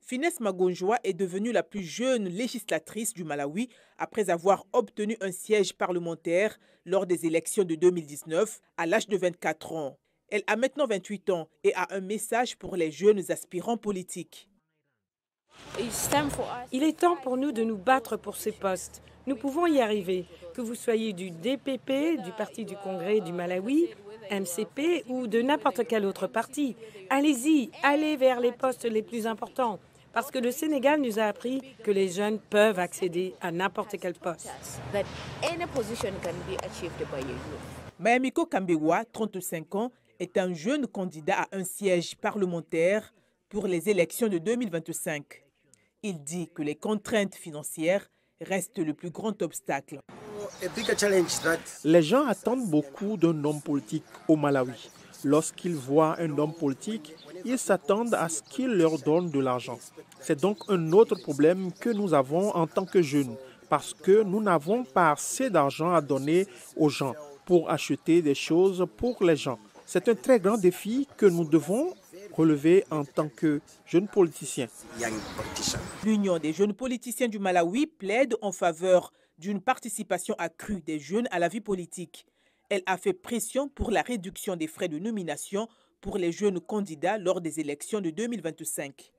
Finesse Magonjoa est devenue la plus jeune législatrice du Malawi après avoir obtenu un siège parlementaire lors des élections de 2019 à l'âge de 24 ans. Elle a maintenant 28 ans et a un message pour les jeunes aspirants politiques. Il est temps pour nous de nous battre pour ces postes. Nous pouvons y arriver. Que vous soyez du DPP, du Parti du Congrès du Malawi, MCP ou de n'importe quel autre parti. Allez-y, allez vers les postes les plus importants. Parce que le Sénégal nous a appris que les jeunes peuvent accéder à n'importe quel poste. Mayamiko Kambewa, 35 ans, est un jeune candidat à un siège parlementaire pour les élections de 2025. Il dit que les contraintes financières restent le plus grand obstacle. Les gens attendent beaucoup d'un homme politique au Malawi. Lorsqu'ils voient un homme politique, ils s'attendent à ce qu'il leur donne de l'argent. C'est donc un autre problème que nous avons en tant que jeunes, parce que nous n'avons pas assez d'argent à donner aux gens pour acheter des choses pour les gens. C'est un très grand défi que nous devons relever en tant que jeunes politiciens. L'Union des jeunes politiciens du Malawi plaide en faveur d'une participation accrue des jeunes à la vie politique. Elle a fait pression pour la réduction des frais de nomination pour les jeunes candidats lors des élections de 2025.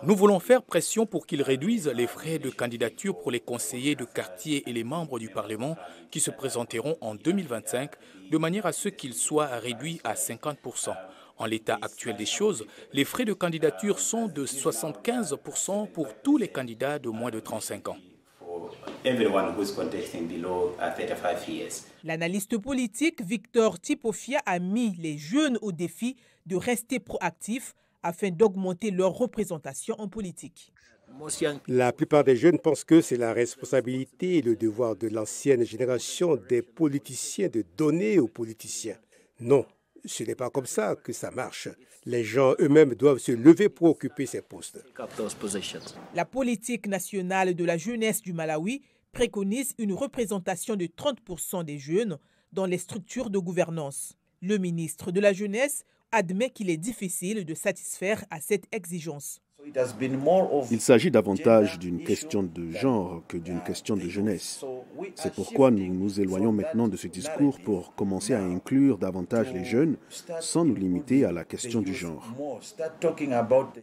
Nous voulons faire pression pour qu'ils réduisent les frais de candidature pour les conseillers de quartier et les membres du Parlement qui se présenteront en 2025, de manière à ce qu'ils soient réduits à 50%. En l'état actuel des choses, les frais de candidature sont de 75% pour tous les candidats de moins de 35 ans. L'analyste politique Victor Tipofia a mis les jeunes au défi de rester proactifs afin d'augmenter leur représentation en politique. La plupart des jeunes pensent que c'est la responsabilité et le devoir de l'ancienne génération des politiciens de donner aux politiciens. Non, ce n'est pas comme ça que ça marche. Les gens eux-mêmes doivent se lever pour occuper ces postes. La politique nationale de la jeunesse du Malawi préconise une représentation de 30% des jeunes dans les structures de gouvernance. Le ministre de la Jeunesse admet qu'il est difficile de satisfaire à cette exigence. Il s'agit davantage d'une question de genre que d'une question de jeunesse. C'est pourquoi nous nous éloignons maintenant de ce discours pour commencer à inclure davantage les jeunes sans nous limiter à la question du genre.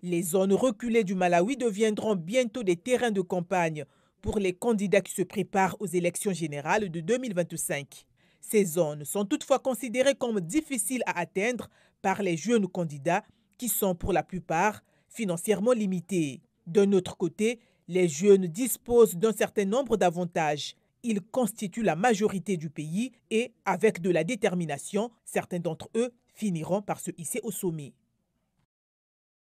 Les zones reculées du Malawi deviendront bientôt des terrains de campagne pour les candidats qui se préparent aux élections générales de 2025. Ces zones sont toutefois considérées comme difficiles à atteindre par les jeunes candidats qui sont pour la plupart financièrement limités. D'un autre côté, les jeunes disposent d'un certain nombre d'avantages. Ils constituent la majorité du pays et, avec de la détermination, certains d'entre eux finiront par se hisser au sommet.